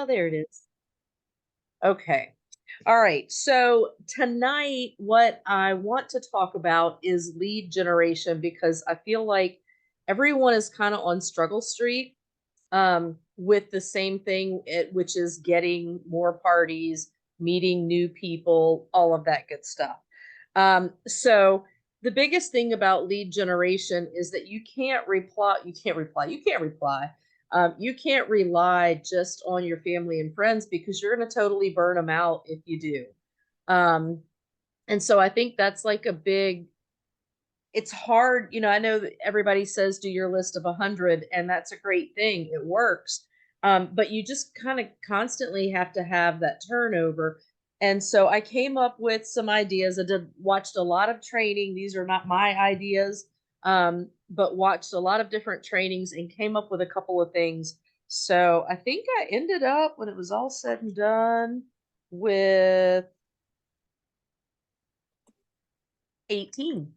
there it is. Okay. All right. So tonight, what I want to talk about is lead generation because I feel like everyone is kind of on struggle street with the same thing, which is getting more parties, meeting new people, all of that good stuff. So the biggest thing about lead generation is that you can't rely just on your family and friends because you're going to totally burn them out if you do. Um, and so I think that's like it's hard. I know that everybody says do your list of 100, and that's a great thing. It works. But you just kind of constantly have to have that turnover. And so I came up with some ideas. Watched a lot of training. These are not my ideas, but watched a lot of different trainings and came up with a couple of things. So I think I ended up, when it was all said and done, with 18.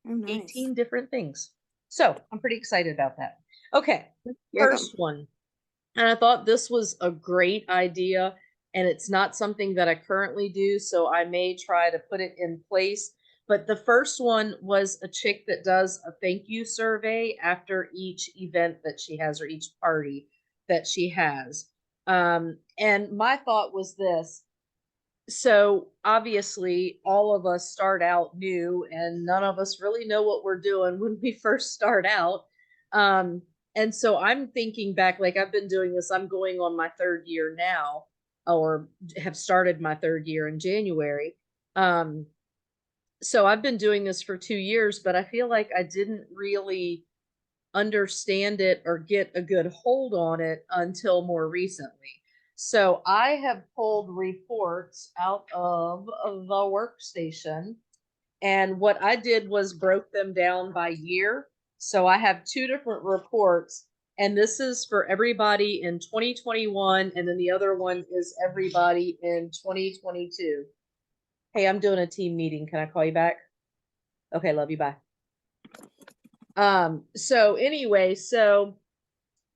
Oh, nice. 18 different things. So I'm pretty excited about that. Okay, Hear them. first one. And I thought this was a great idea, and it's not something that I currently do, so I may try to put it in place. But the first one was a chick that does a thank you survey after each event that she has or each party that she has. And my thought was this. So obviously, all of us start out new, and none of us really know what we're doing when we first start out. Um, and so I'm thinking back, like I've been doing this, I'm going on my third year now, or have started my third year in January. Um, so I've been doing this for 2 years, but I feel like I didn't really understand it or get a good hold on it until more recently. So I have pulled reports out of the workstation. And what I did was broke them down by year. So I have two different reports. And this is for everybody in 2021. And then the other one is everybody in 2022. Hey, I'm doing a team meeting. Can I call you back? Okay, love you. Bye. So anyway, so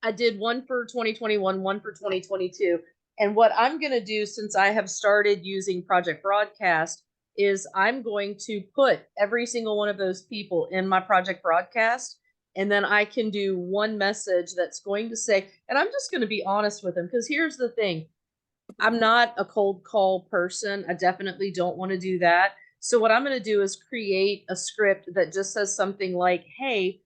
I did one for 2021, one for 2022. And what I'm going to do, since I have started using Project Broadcast, is I'm going to put every single one of those people in my Project Broadcast. And then I can do one message that's going to say, and I'm just going to be honest with them, because here's the thing. I'm not a cold call person. I definitely don't want to do that. So what I'm going to do is create a script that just says something like, hey,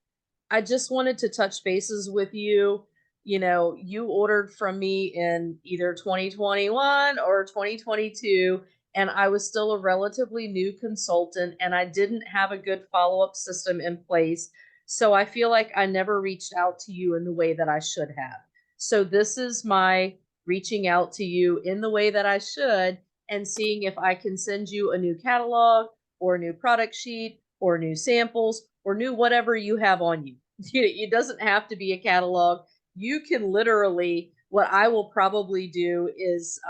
I just wanted to touch bases with you. You ordered from me in either 2021 or 2022, and I was still a relatively new consultant, and I didn't have a good follow up system in place. So I feel like I never reached out to you in the way that I should have. So this is my reaching out to you in the way that I should and seeing if I can send you a new catalog or a new product sheet or new samples or new whatever you have on you. It doesn't have to be a catalog. You can literally, what I will probably do is,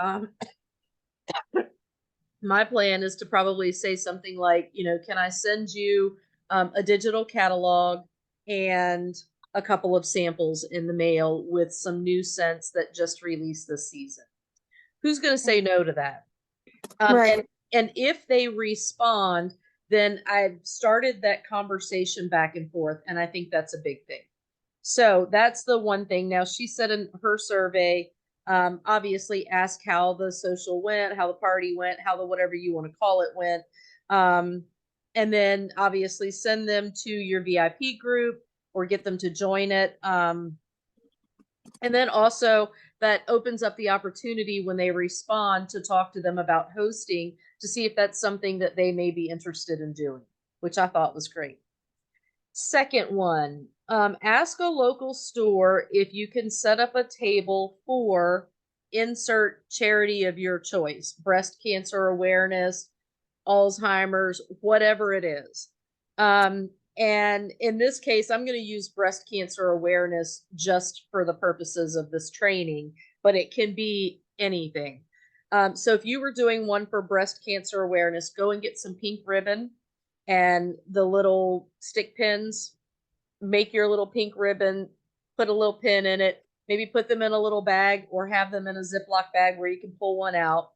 my plan is to probably say something like, can I send you a digital catalog and a couple of samples in the mail with some new scents that just released this season? Who's going to say no to that? Right. And if they respond, then I've started that conversation back and forth, and I think that's a big thing. So that's the one thing. Now, she said in her survey, obviously ask how the social went, how the party went, how the whatever you want to call it went. Um, and then obviously send them to your VIP group or get them to join it. And then also that opens up the opportunity when they respond to talk to them about hosting to see if that's something that they may be interested in doing, which I thought was great. Second one, ask a local store if you can set up a table for insert charity of your choice, breast cancer awareness, Alzheimer's, whatever it is. And in this case, I'm going to use breast cancer awareness just for the purposes of this training, but it can be anything. So if you were doing one for breast cancer awareness, go and get some pink ribbon and the little stick pins. Make your little pink ribbon, put a little pin in it, maybe put them in a little bag or have them in a Ziploc bag where you can pull one out.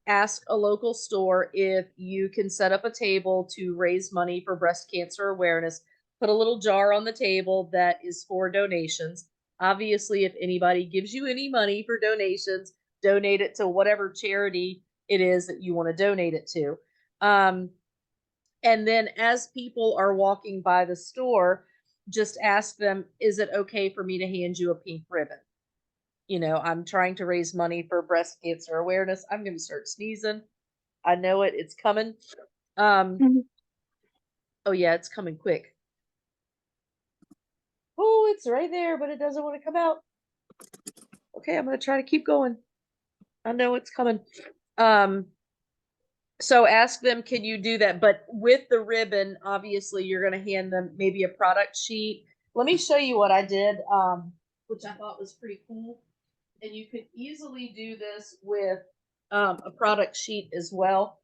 Ask a local store if you can set up a table to raise money for breast cancer awareness. Put a little jar on the table that is for donations. Obviously, if anybody gives you any money for donations, donate it to whatever charity it is that you want to donate it to. And then as people are walking by the store, just ask them, is it okay for me to hand you a pink ribbon? You know, I'm trying to raise money for breast cancer awareness. I'm going to start sneezing. I know it. It's coming. Mhm. Oh yeah, it's coming quick. Oh, it's right there, but it doesn't want to come out. Okay, I'm going to try to keep going. I know it's coming. Um, so ask them, can you do that? But with the ribbon, obviously you're going to hand them maybe a product sheet. Let me show you what I did, which I thought was pretty cool. And you could easily do this with a product sheet as well.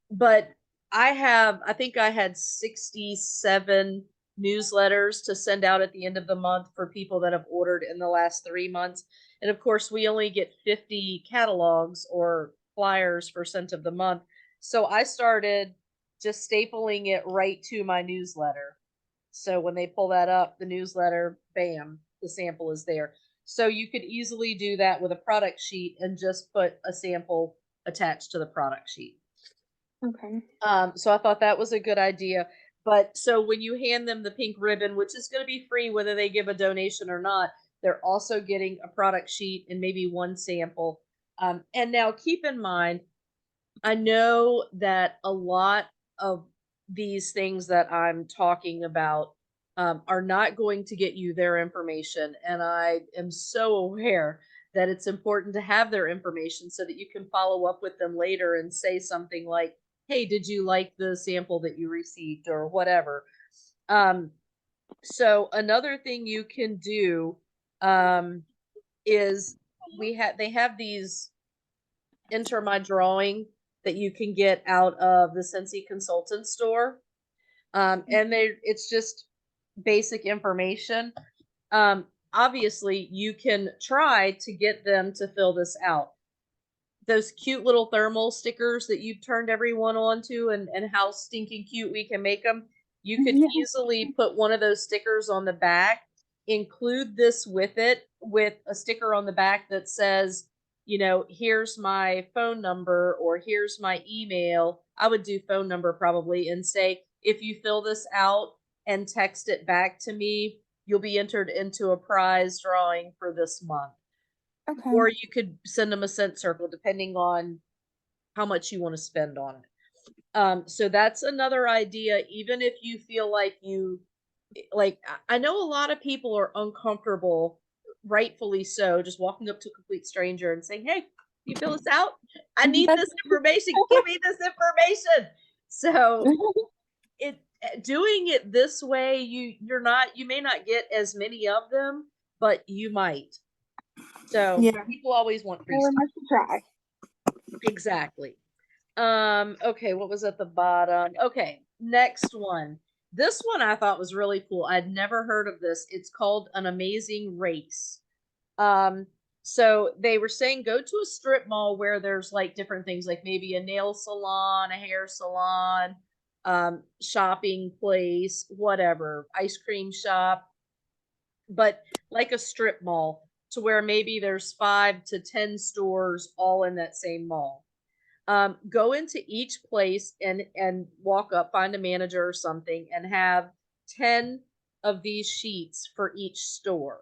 But I think I had 67 newsletters to send out at the end of the month for people that have ordered in the last 3 months. And of course, we only get 50 catalogs or flyers for scent of the month. So I started just stapling it right to my newsletter. So when they pull that up, the newsletter, bam, the sample is there. So you could easily do that with a product sheet and just put a sample attached to the product sheet. Okay. So I thought that was a good idea. But so when you hand them the pink ribbon, which is going to be free whether they give a donation or not, they're also getting a product sheet and maybe one sample. And now keep in mind, I know that a lot of these things that I'm talking about are not going to get you their information. And I am so aware that it's important to have their information so that you can follow up with them later and say something like, hey, did you like the sample that you received or whatever? Um, so another thing you can do is they have these enter my drawing that you can get out of the Scentsy Consultant store. And it's just basic information. Obviously, you can try to get them to fill this out. Those cute little thermal stickers that you've turned everyone onto and how stinking cute we can make them. You could Yeah. easily put one of those stickers on the back, include this with it, with a sticker on the back that says, you know, here's my phone number or here's my email. I would do phone number probably and say, if you fill this out and text it back to me, you'll be entered into a prize drawing for this month. Okay. Or you could send them a scent circle depending on how much you want to spend on it. So that's another idea. Even if you feel like I know a lot of people are uncomfortable, rightfully so, just walking up to a complete stranger and saying, hey, you fill this out? I need That's this information. Give me this information. So doing it this way, you may not get as many of them, but you might. So yeah. people always want free Very stuff. much to try. Exactly. Okay, what was at the bottom? Okay, next one. This one I thought was really cool. I'd never heard of this. It's called An Amazing Race. Um, so they were saying go to a strip mall where there's like different things, like maybe a nail salon, a hair salon, shopping place, whatever, ice cream shop, but like a strip mall to where maybe there's 5 to 10 stores all in that same mall. Go into each place and walk up, find a manager or something, and have 10 of these sheets for each store,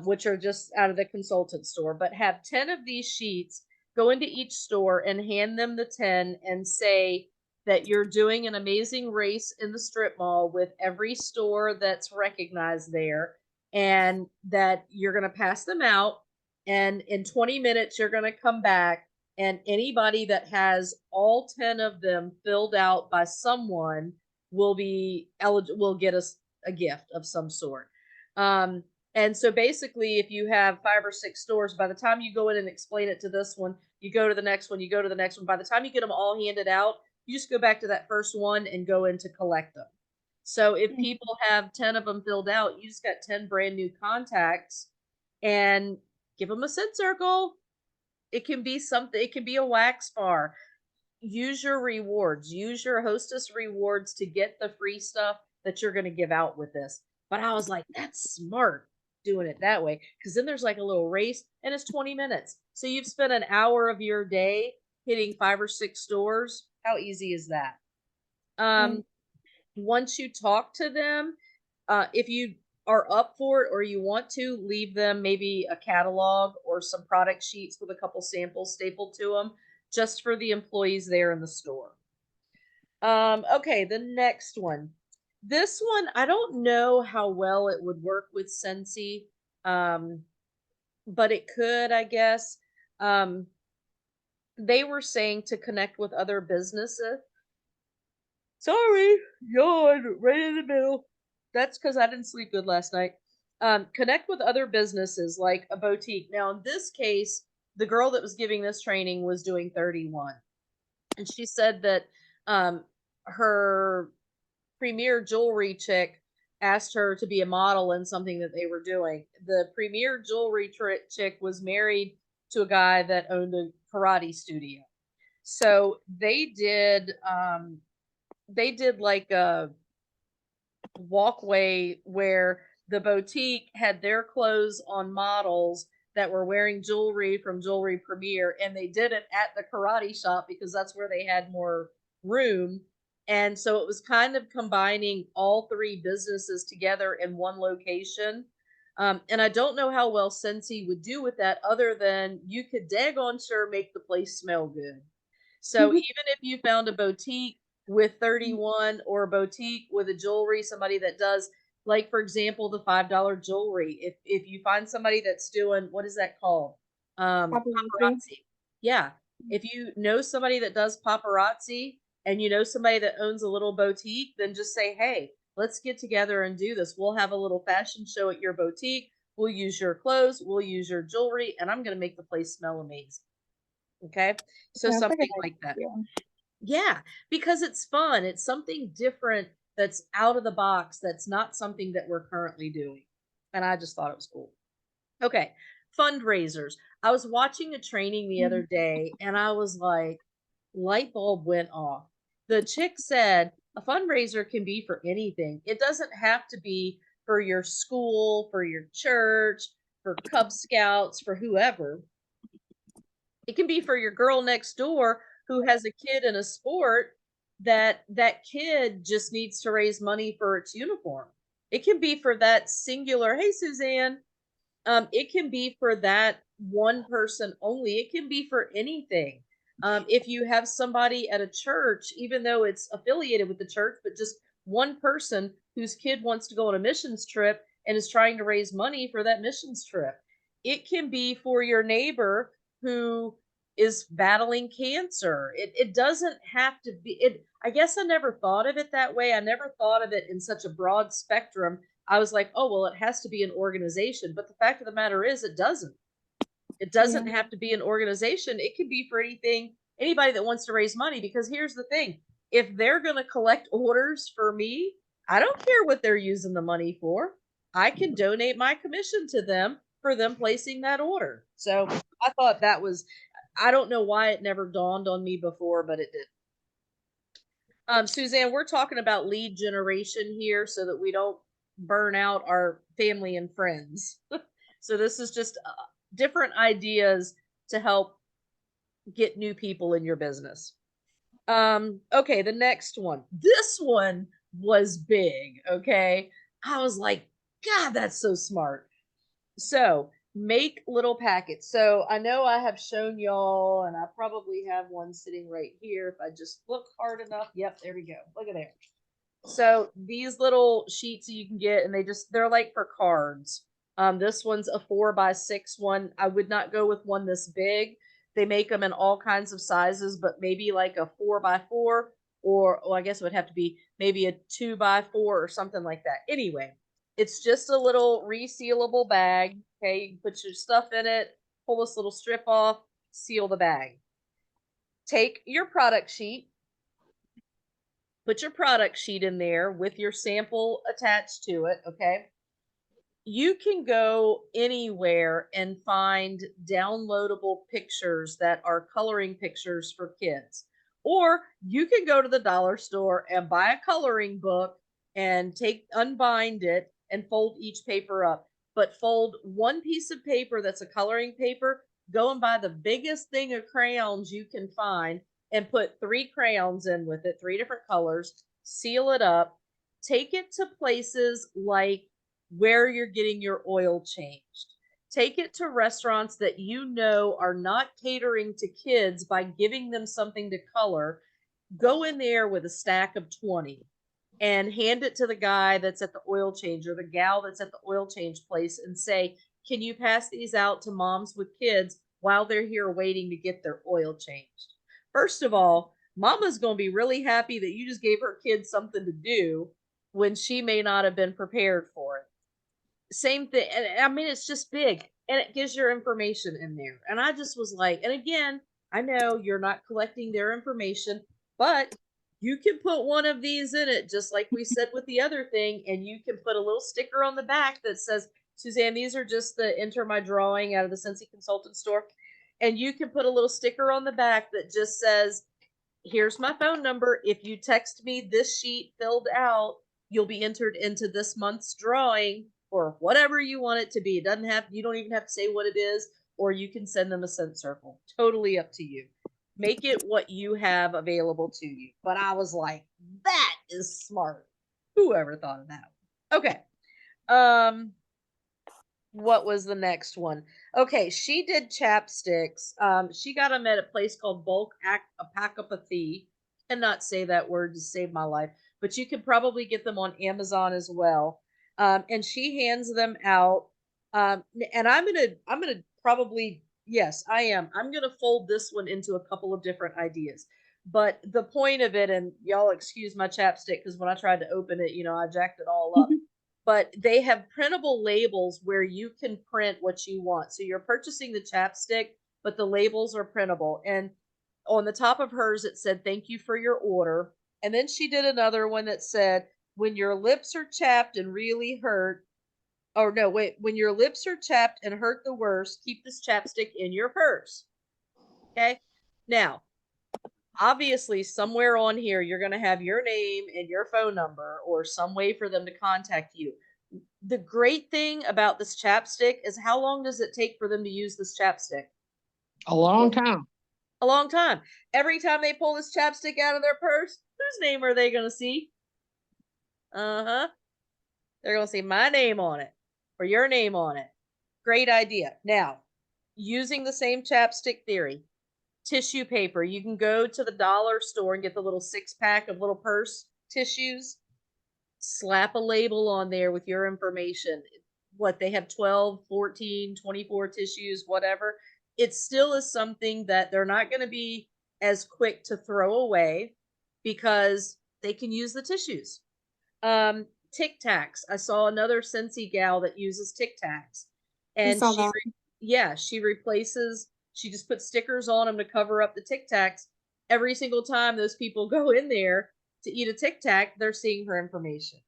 which are just out of the consultant store. But have 10 of these sheets. Go into each store and hand them the 10 and say that you're doing an amazing race in the strip mall with every store that's recognized there, and that you're going to pass them out. And in 20 minutes, you're going to come back, and anybody that has all 10 of them filled out by someone will be eligible, will get a gift of some sort. And so basically, if you have 5 or 6 stores, by the time you go in and explain it to this one, you go to the next one, you go to the next one. By the time you get them all handed out, you just go back to that first one and go in to collect them. So if people have 10 of them filled out, you just got 10 brand new contacts and give them a scent circle. It can be something, it can be a wax bar. Use your rewards, use your hostess rewards to get the free stuff that you're going to give out with this. But I was like, that's smart doing it that way, because then there's like a little race and it's 20 minutes. So you've spent an hour of your day hitting 5 or 6 stores. How easy is that? Right. Once you talk to them, if you are up for it or you want to, leave them maybe a catalog or some product sheets with a couple samples stapled to them just for the employees there in the store. Okay, the next one. This one, I don't know how well it would work with Scentsy, but it could, I guess. Um, they were saying to connect with other businesses. Sorry, yawn right in the middle. That's because I didn't sleep good last night. Connect with other businesses like a boutique. Now, in this case, the girl that was giving this training was doing 31. And she said that her premier jewelry chick asked her to be a model in something that they were doing. The premier jewelry chick was married to a guy that owned a karate studio. So they did like a walkway where the boutique had their clothes on models that were wearing jewelry from Jewelry Premier, and they did it at the karate shop because that's where they had more room. And so it was kind of combining all three businesses together in one location. And I don't know how well Scentsy would do with that, other than you could daggone sure make the place smell good. So even if you found a boutique with 31 or a boutique with a jewelry, somebody that does, like for example, the $5 jewelry. If you find somebody that's doing, what is that called? Paparazzi. Paparazzi. Yeah. If you know somebody that does paparazzi and you know somebody that owns a little boutique, then just say, hey, let's get together and do this. We'll have a little fashion show at your boutique. We'll use your clothes, we'll use your jewelry, and I'm going to make the place smell amazing. Okay. So Sounds like a something nice like that. idea. Yeah, because it's fun. It's something different that's out of the box, that's not something that we're currently doing. And I just thought it was cool. Okay, fundraisers. I was watching a training the other Mhm. day and I was like, light bulb went off. The chick said a fundraiser can be for anything, it doesn't have to be for your school, for your church, for Cub Scouts, for whoever. It can be for your girl next door who has a kid in a sport that kid just needs to raise money for its uniform. It can be for that singular, hey Suzanne. It can be for that one person only. It can be for anything. If you have somebody at a church, even though it's affiliated with the church, but just one person whose kid wants to go on a missions trip and is trying to raise money for that missions trip. It can be for your neighbor who is battling cancer. It doesn't have to be it. I guess I never thought of it that way. I never thought of it in such a broad spectrum. I was like, oh, well, it has to be an organization. But the fact of the matter is, it doesn't. It doesn't Yeah. have to be an organization. It can be for anything, anybody that wants to raise money. Because here's the thing, if they're going to collect orders for me, I don't care what they're using the money for. I can donate my commission to them for them placing that order. So I thought that was, I don't know why it never dawned on me before, but it did. Suzanne, we're talking about lead generation here so that we don't burn out our family and friends. So this is just different ideas to help get new people in your business. Okay, the next one. This one was big, okay? I was like, God, that's so smart. So make little packets. So I know I have shown y'all, and I probably have one sitting right here. If I just look hard enough. Yep, there we go. Look at there. So these little sheets you can get, and they're like for cards. This one's a 4x6 one. I would not go with one this big. They make them in all kinds of sizes, but maybe like a 4x4, or I guess it would have to be maybe a 2x4 or something like that. Anyway, it's just a little resealable bag. Okay, you can put your stuff in it, pull this little strip off, seal the bag. Take your product sheet, put your product sheet in there with your sample attached to it, okay? you can go anywhere and find downloadable pictures that are coloring pictures for kids. Or you can go to the dollar store and buy a coloring book and unbind it and fold each paper up. But fold one piece of paper that's a coloring paper, go and buy the biggest thing of crayons you can find and put 3 crayons in with it, 3 different colors, seal it up, take it to places like where you're getting your oil changed. Take it to restaurants that you know are not catering to kids by giving them something to color. Go in there with a stack of 20 and hand it to the guy that's at the oil change or the gal that's at the oil change place and say, can you pass these out to moms with kids while they're here waiting to get their oil changed? First of all, mama's going to be really happy that you just gave her kids something to do when she may not have been prepared for it. Same thing. And I mean, it's just big and it gives your information in there. And I just was like, and again, I know you're not collecting their information, but you can put one of these in it, just like we said with the other thing. And you can put a little sticker on the back that says, Suzanne, these are just the enter my drawing out of the Scentsy Consultant Store. And you can put a little sticker on the back that just says, here's my phone number. If you text me this sheet filled out, you'll be entered into this month's drawing or whatever you want it to be. It doesn't have, you don't even have to say what it is, or you can send them a scent circle. Totally up to you. Make it what you have available to you. But I was like, that is smart. Whoever thought of that? Okay. What was the next one? Okay, she did chapsticks. She got them at a place called Bulk Apacopathy. Cannot say that word to save my life, but you can probably get them on Amazon as well. And she hands them out. And I'm gonna probably, yes, I am. I'm gonna fold this one into a couple of different ideas. But the point of it, and y'all excuse my chapstick because when I tried to open it, I jacked it all up. But they have printable labels where you can print what you want. So you're purchasing the chapstick, but the labels are printable. And on the top of hers, it said, thank you for your order. And then she did another one that said, when your lips are chapped and really hurt, or no, wait, when your lips are chapped and hurt the worst, keep this chapstick in your purse. Okay. Now, obviously somewhere on here you're going to have your name and your phone number or some way for them to contact you. The great thing about this chapstick is how long does it take for them to use this chapstick? A long time. A long time. Every time they pull this chapstick out of their purse, whose name are they going to see? Uh-huh. They're going to see my name on it or your name on it. Great idea. Now, using the same chapstick theory, tissue paper. You can go to the dollar store and get the little 6-pack of little purse tissues. Slap a label on there with your information. What they have 12, 14, 24 tissues, whatever. It still is something that they're not going to be as quick to throw away because they can use the tissues. Tic Tacs. I saw another Scentsy gal that uses Tic Tacs. And she replaces, she just puts stickers on them to cover up the Tic Tacs. Every single time those people go in there to eat a Tic Tac, they're seeing her information.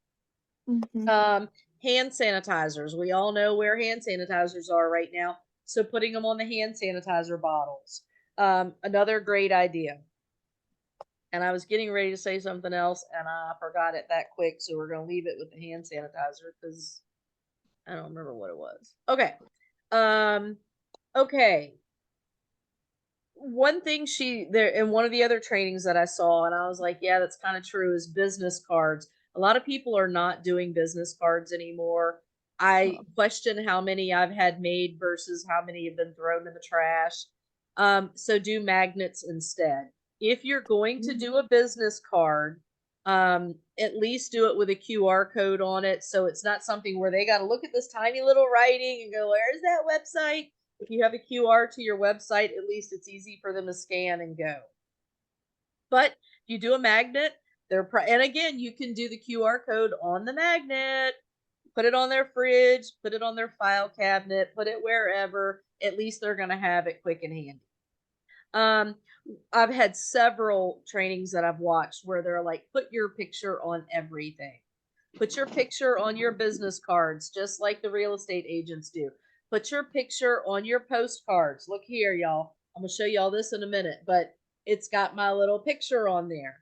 Hand sanitizers. We all know where hand sanitizers are right now. So putting them on the hand sanitizer bottles. Another great idea. And I was getting ready to say something else and I forgot it that quick. So we're going to leave it with the hand sanitizer because I don't remember what it was. Okay. Okay. One thing there in one of the other trainings that I saw, and I was like, yeah, that's kind of true, is business cards. A lot of people are not doing business cards anymore. I question how many I've had made versus how many have been thrown in the trash. So do magnets instead. If you're going to do a business card, at least do it with a QR code on it. So it's not something where they got to look at this tiny little writing and go, where's that website? If you have a QR to your website, at least it's easy for them to scan and go. But you do a magnet, and again, you can do the QR code on the magnet, put it on their fridge, put it on their file cabinet, put it wherever. At least they're going to have it quick and handy. I've had several trainings that I've watched where they're like, put your picture on everything. Put your picture on your business cards, just like the real estate agents do. Put your picture on your postcards. Look here, y'all. I'm gonna show y'all this in a minute, but it's got my little picture on there,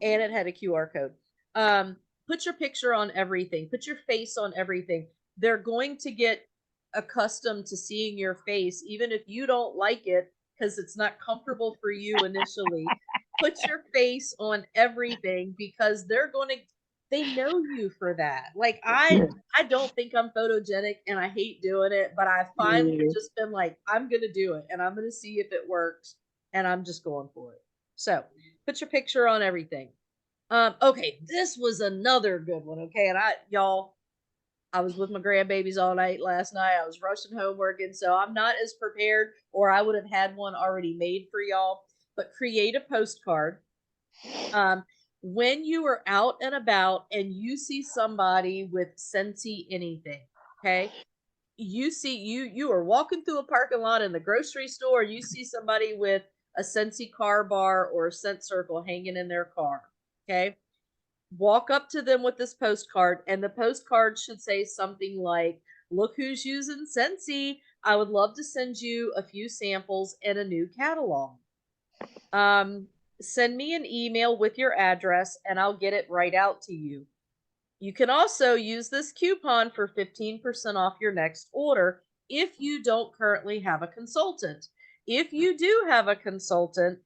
and it had a QR code. Put your picture on everything. Put your face on everything. They're going to get accustomed to seeing your face, even if you don't like it, because it's not comfortable for you initially. Put your face on everything because they know you for that. Like I don't think I'm photogenic and I hate doing it, but I finally Yeah. just been like, I'm gonna do it and I'm gonna see if it works, and I'm just going for it. So put your picture on everything. Okay, this was another good one. Okay, and I was with my grandbabies all night last night. I was rushing home working, so I'm not as prepared, or I would have had one already made for y'all. But create a postcard. Um, when you are out and about and you see somebody with Scentsy anything, okay? You are walking through a parking lot in the grocery store, you see somebody with a Scentsy car bar or a scent circle hanging in their car, okay? Walk up to them with this postcard, and the postcard should say something like, look who's using Scentsy. I would love to send you a few samples and a new catalog. Send me an email with your address and I'll get it right out to you. You can also use this coupon for 15% off your next order if you don't currently have a consultant. If you do have a consultant,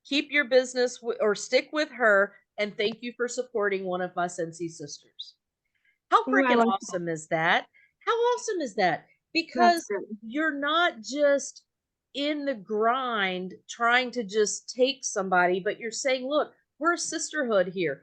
keep your business or stick with her, and thank you for supporting one of my Scentsy sisters. How Ooh, I freaking like awesome is that? How awesome is that? that's Because good. you're not just in the grind trying to just take somebody, but you're saying, look, we're a sisterhood here.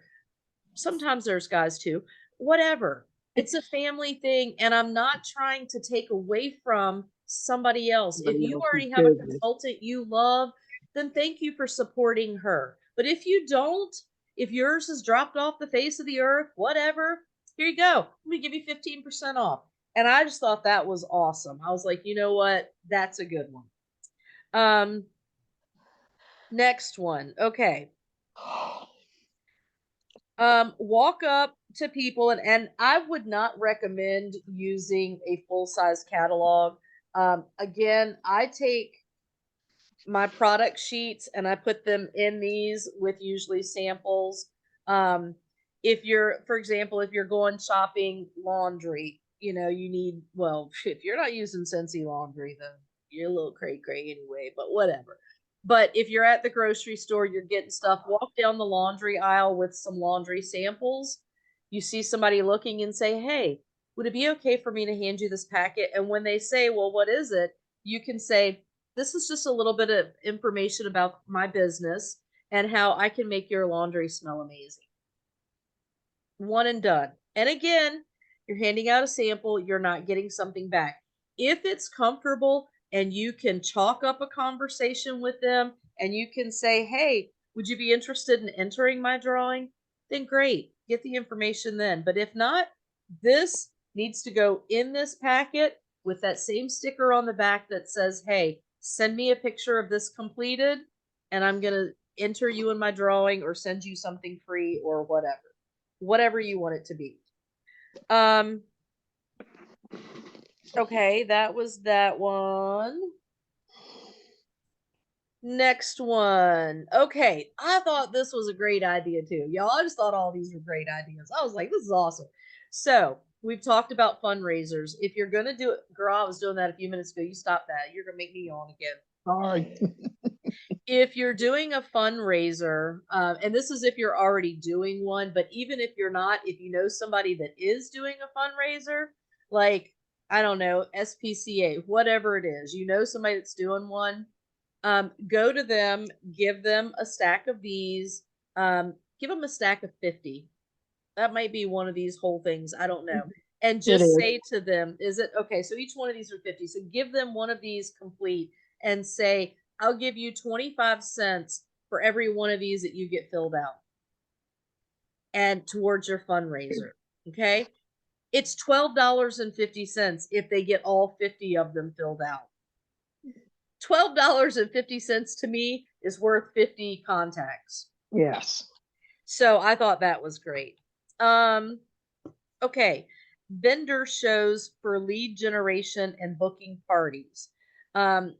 Sometimes there's guys too, whatever. It's a family thing, and I'm not trying to take away from somebody else. If you already have a consultant you love, then thank you for supporting her. But if you don't, if yours has dropped off the face of the earth, whatever, here you go. Let me give you 15% off. And I just thought that was awesome. I was like, you know what? That's a good one. Um, next one. Okay. Walk up to people, and I would not recommend using a full size catalog. Again, I take my product sheets and I put them in these with usually samples. If you're, for example, if you're going shopping laundry, you know, you need, well, if you're not using Scentsy laundry, then you're a little cray cray anyway, but whatever. But if you're at the grocery store, you're getting stuff, walk down the laundry aisle with some laundry samples. You see somebody looking and say, hey, would it be okay for me to hand you this packet? And when they say, well, what is it? You can say, this is just a little bit of information about my business and how I can make your laundry smell amazing. One and done. And again, you're handing out a sample, you're not getting something back. If it's comfortable and you can chalk up a conversation with them and you can say, hey, would you be interested in entering my drawing? Then great, get the information then. But if not, this needs to go in this packet with that same sticker on the back that says, hey, send me a picture of this completed and I'm going to enter you in my drawing or send you something free or whatever you want it to be. Okay, that was that one. Next one. Okay, I thought this was a great idea too. Y'all, I just thought all these were great ideas. I was like, this is awesome. So, we've talked about fundraisers. If you're going to do it, girl, I was doing that a few minutes ago. You stop that. You're going to make me yawn again. Sorry. If you're doing a fundraiser, and this is if you're already doing one, but even if you're not, if you know somebody that is doing a fundraiser, like, I don't know, SPCA, whatever it is, you know somebody that's doing one, go to them, give them a stack of these, give them a stack of 50. That might be one of these whole things. I don't know. And just say to them, is it okay? So each one of these are 50. So give them one of these complete and say, I'll give you 25 cents for every one of these that you get filled out and towards your fundraiser. Okay. It's $12.50 if they get all 50 of them filled out. $12.50 to me is worth 50 contacts. Yes. So I thought that was great. Okay. Vendor shows for lead generation and booking parties. Um,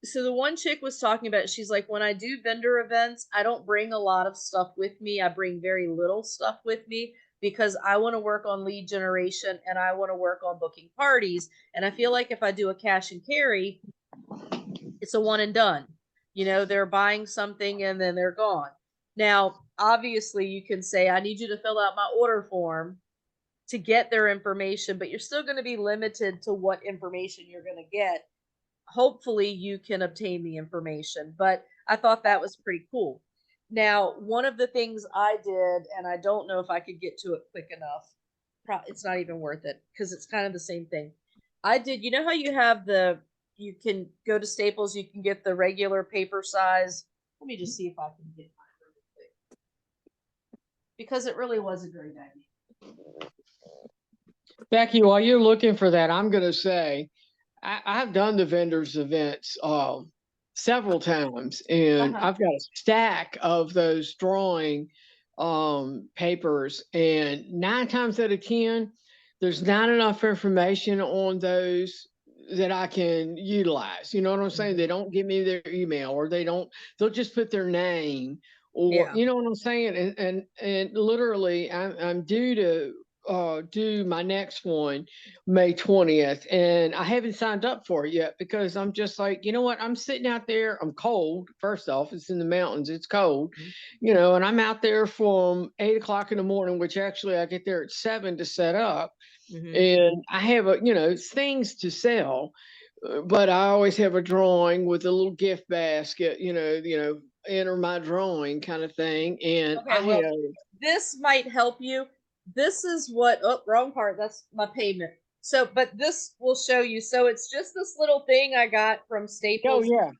so the one chick was talking about, she's like, when I do vendor events, I don't bring a lot of stuff with me. I bring very little stuff with me because I want to work on lead generation and I want to work on booking parties. And I feel like if I do a cash and carry, it's a one and done. You know, they're buying something and then they're gone. Now, obviously, you can say, I need you to fill out my order form to get their information, but you're still going to be limited to what information you're going to get. Hopefully, you can obtain the information, but I thought that was pretty cool. Now, one of the things I did, and I don't know if I could get to it quick enough, it's not even worth it because it's kind of the same thing. I did, you know how you have you can go to Staples, you can get the regular paper size. Let me just see if I can get mine really quick because it really was a great idea. Becky, while you're looking for that, I'm going to say I've done the vendors events several times, and Uh-huh. I've got a stack of those drawing papers, and 9 times out of 10, there's not enough information on those that I can utilize. You know what I'm saying? They don't give me their email, or they'll just put their name, or Yeah. you know what I'm saying? And literally I'm due to do my next one May 20th, and I haven't signed up for it yet because I'm just like, you know what? I'm sitting out there. I'm cold. First off, it's in the mountains. It's cold, you know, and I'm out there from 8 o'clock in the morning, which actually I get there at 7 to set up, Mm-hmm. and I have things to sell, but I always have a drawing with a little gift basket, enter my drawing kind of thing, and Okay, I well, have. this might help you. This is what, oh, wrong part. That's my payment. So, but this will show you. So it's just this little thing I got from Oh Staples. yeah,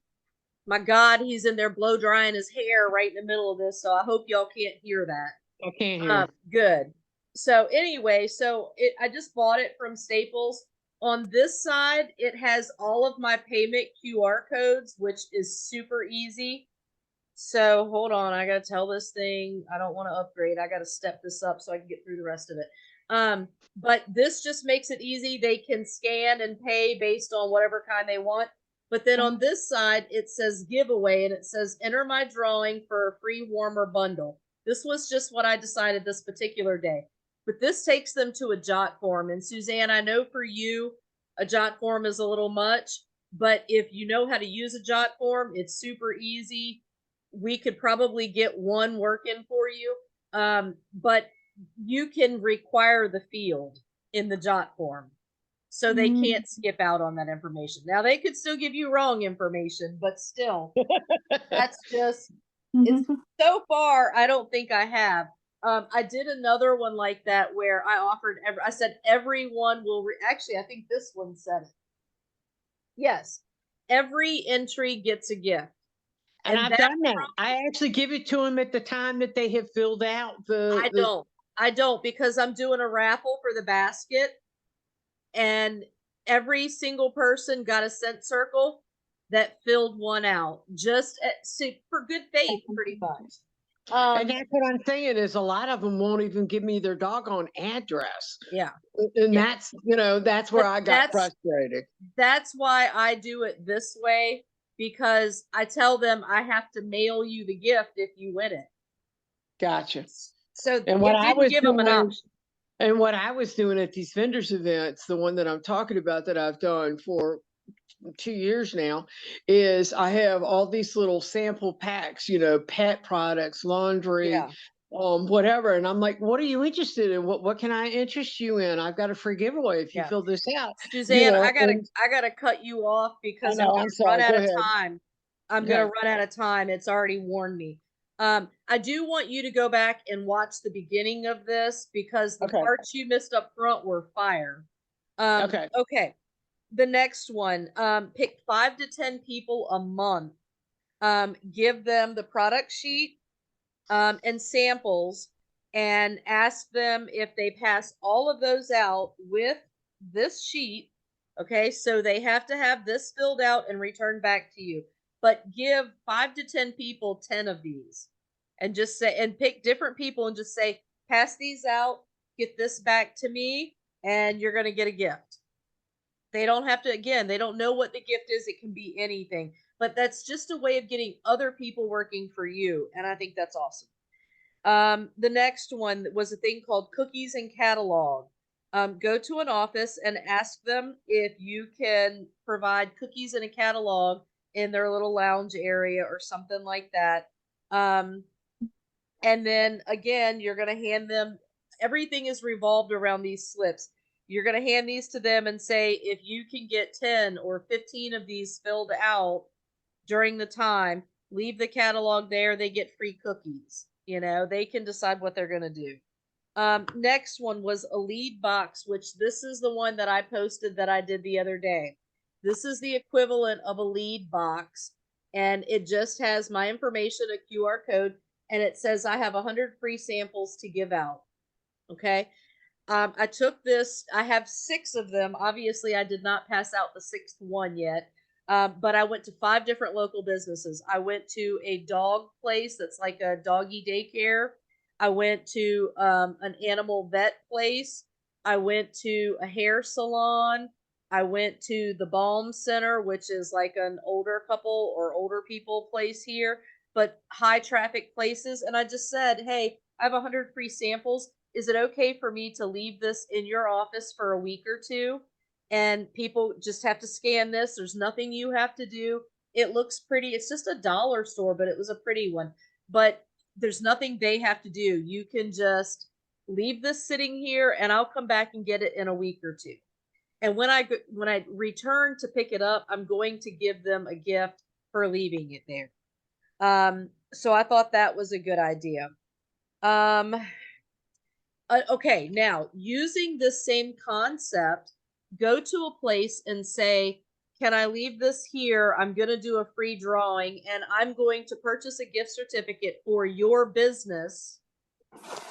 My God, he's in there blow drying his hair right in the middle of this. So I hope y'all can't hear that. I can't hear. Good. So anyway, I just bought it from Staples. On this side, it has all of my payment QR codes, which is super easy. So hold on, I gotta tell this thing. I don't want to upgrade. I gotta step this up so I can get through the rest of it. But this just makes it easy. They can scan and pay based on whatever kind they want. But then on this side, it says giveaway and it says enter my drawing for a free warmer bundle. This was just what I decided this particular day. But this takes them to a jot form. And Suzanne, I know for you, a jot form is a little much, but if you know how to use a jot form, it's super easy. We could probably get one working for you. But you can require the field in the jot form. So they can't skip out on that information. Now they could still give you wrong information, but still, that's just it's so far, I don't think I have. I did another one like that where I offered I said everyone will actually I think this one said it. Yes. Every entry gets a gift. And And I've that done that. I actually give it to them at the time that they have filled out the. I don't because I'm doing a raffle for the basket and every single person got a scent circle that filled one out just for good faith pretty much. And that's what I'm saying is a lot of them won't even give me their doggone address. Yeah. And Yeah. that's where But I got frustrated. that's why I do it this way because I tell them I have to mail you the gift if you win it. Gotcha. So And what it I didn't was give them an doing, option. and what I was doing at these vendors events, the one that I'm talking about that I've done for 2 years now, is I have all these little sample packs, pet products, laundry, Yeah. whatever. And I'm like, what are you interested in? What can I interest you in? I've got a free giveaway if you Yeah. fill this out, Suzanne, and I gotta cut you off I because I'm know, I'm gonna run sorry. out Go of ahead. time. I'm gonna Okay. run out of time. It's already warned me. I do want you to go back and watch the beginning of this because the Okay. parts you missed up front were fire. Okay. Okay. The next one, pick 5 to 10 people a month. Give them the product sheet and samples and ask them if they pass all of those out with this sheet. Okay, so they have to have this filled out and returned back to you. But give 5 to 10 people 10 of these and just say, and pick different people and just say, pass these out, get this back to me and you're going to get a gift. They don't have to, again, they don't know what the gift is. It can be anything, but that's just a way of getting other people working for you. And I think that's awesome. The next one was a thing called cookies and catalog. Go to an office and ask them if you can provide cookies and a catalog in their little lounge area or something like that. And then again, you're going to hand them, everything is revolved around these slips. You're going to hand these to them and say, if you can get 10 or 15 of these filled out during the time, leave the catalog there. They get free cookies. They can decide what they're going to do. Next one was a lead box, which this is the one that I posted that I did the other day. This is the equivalent of a lead box, and it just has my information, a QR code, and it says I have 100 free samples to give out. Okay. I took this, I have 6 of them. Obviously, I did not pass out the 6th one yet. But I went to 5 different local businesses. I went to a dog place that's like a doggy daycare. I went to an animal vet place. I went to a hair salon. I went to the Balm Center, which is like an older couple or older people place here, but high traffic places. And I just said, hey, I have 100 free samples. Is it okay for me to leave this in your office for a week or two? And people just have to scan this. There's nothing you have to do. It looks pretty. It's just a dollar store, but it was a pretty one. But there's nothing they have to do. You can just leave this sitting here and I'll come back and get it in a week or two. And when I return to pick it up, I'm going to give them a gift for leaving it there. So I thought that was a good idea. Okay, now using this same concept, go to a place and say, can I leave this here? I'm going to do a free drawing and I'm going to purchase a gift certificate for your business,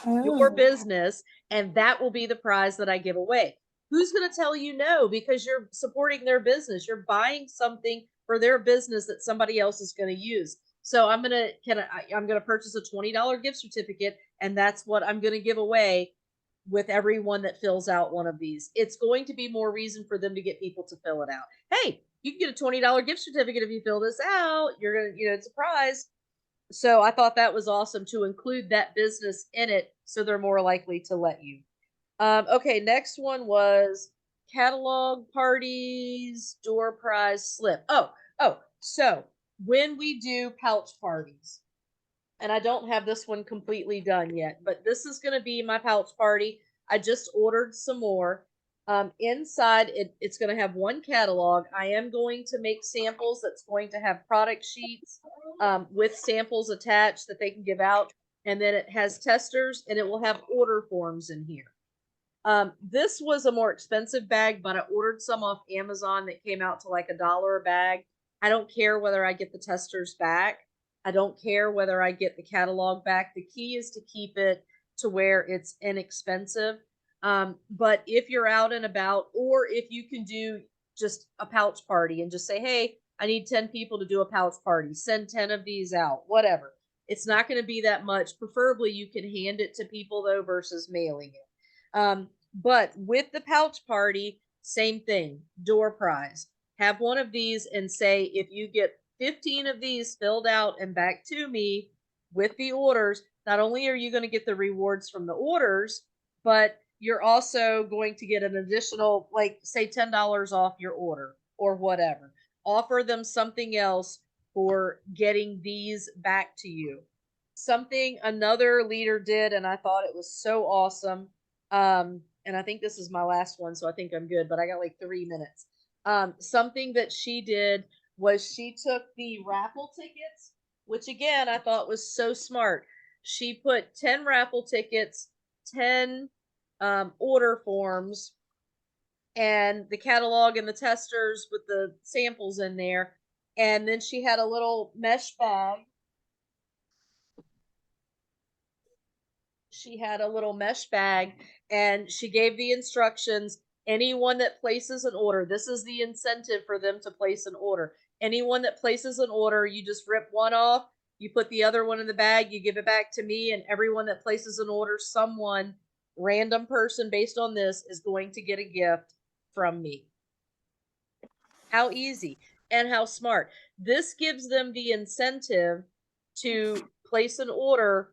and that will be the prize that I give away. Who's going to tell you no? Because you're supporting their business. You're buying something for their business that somebody else is going to use. So I'm going to purchase a $20 gift certificate, and that's what I'm going to give away with everyone that fills out one of these. It's going to be more reason for them to get people to fill it out. Hey, you can get a $20 gift certificate if you fill this out. You're going to, it's a prize. So I thought that was awesome to include that business in it, so they're more likely to let you. Okay, next one was catalog parties, door prize slip. So when we do pouch parties, and I don't have this one completely done yet, but this is going to be my pouch party. I just ordered some more. Inside, it's going to have one catalog. I am going to make samples that's going to have product sheets with samples attached that they can give out. And then it has testers, and it will have order forms in here. This was a more expensive bag, but I ordered some off Amazon that came out to like $1 a bag. I don't care whether I get the testers back. I don't care whether I get the catalog back. The key is to keep it to where it's inexpensive. But if you're out and about, or if you can do just a pouch party and just say, hey, I need 10 people to do a pouch party, send 10 of these out, whatever. It's not going to be that much. Preferably you can hand it to people though versus mailing it. But with the pouch party, same thing, door prize. Have one of these and say, if you get 15 of these filled out and back to me with the orders, not only are you going to get the rewards from the orders, but you're also going to get an additional, like say $10 off your order or whatever. Offer them something else for getting these back to you. Something another leader did, and I thought it was so awesome. And I think this is my last one, so I think I'm good, but I got like 3 minutes. Something that she did was she took the raffle tickets, which again, I thought was so smart. She put 10 raffle tickets, 10 order forms, and the catalog and the testers with the samples in there. And then she had a little mesh bag. She had a little mesh bag, and she gave the instructions. Anyone that places an order, this is the incentive for them to place an order. Anyone that places an order, you just rip one off, you put the other one in the bag, you give it back to me, and everyone that places an order, someone random person based on this is going to get a gift from me. How easy and how smart. This gives them the incentive to place an order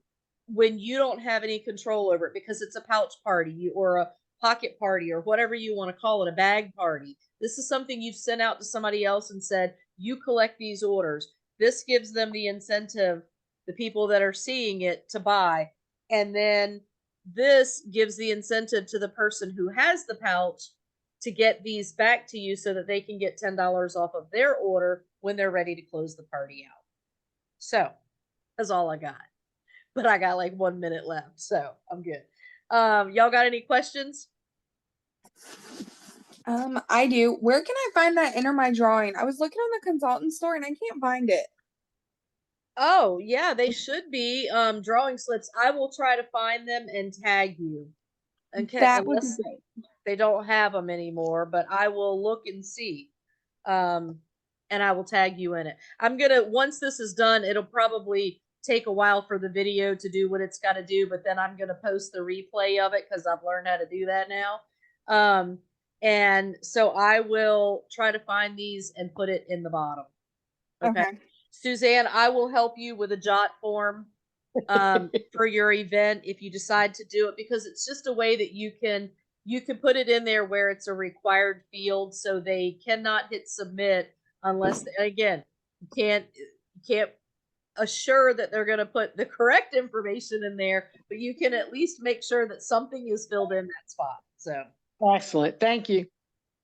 when you don't have any control over it because it's a pouch party or a pocket party or whatever you want to call it, a bag party. This is something you've sent out to somebody else and said, you collect these orders. This gives them the incentive, the people that are seeing it, to buy. And then this gives the incentive to the person who has the pouch to get these back to you so that they can get $10 off of their order when they're ready to close the party out. So that's all I got. But I got like 1 minute left, so I'm good. Y'all got any questions? I do. Where can I find that Enter My Drawing? I was looking on the consultant store and I can't find it. Oh, yeah, they should be drawing slips. I will try to find them and tag you. Okay, That would be unless great. they don't have them anymore, but I will look and see. And I will tag you in it. I'm gonna, once this is done, it'll probably take a while for the video to do what it's got to do, but then I'm gonna post the replay of it because I've learned how to do that now. And so I will try to find these and put it in the bottom. Okay. Suzanne, I will help you with a jot form for your event if you decide to do it, because it's just a way that you can put it in there where it's a required field, so they cannot hit submit unless, again, you can't assure that they're going to put the correct information in there, but you can at least make sure that something is filled in that spot. So Excellent. Thank you.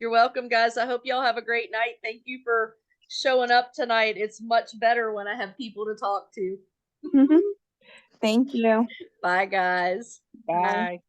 you're welcome, guys. I hope y'all have a great night. Thank you for showing up tonight. It's much better when I have people to talk to. Thank you. Bye, guys. Bye.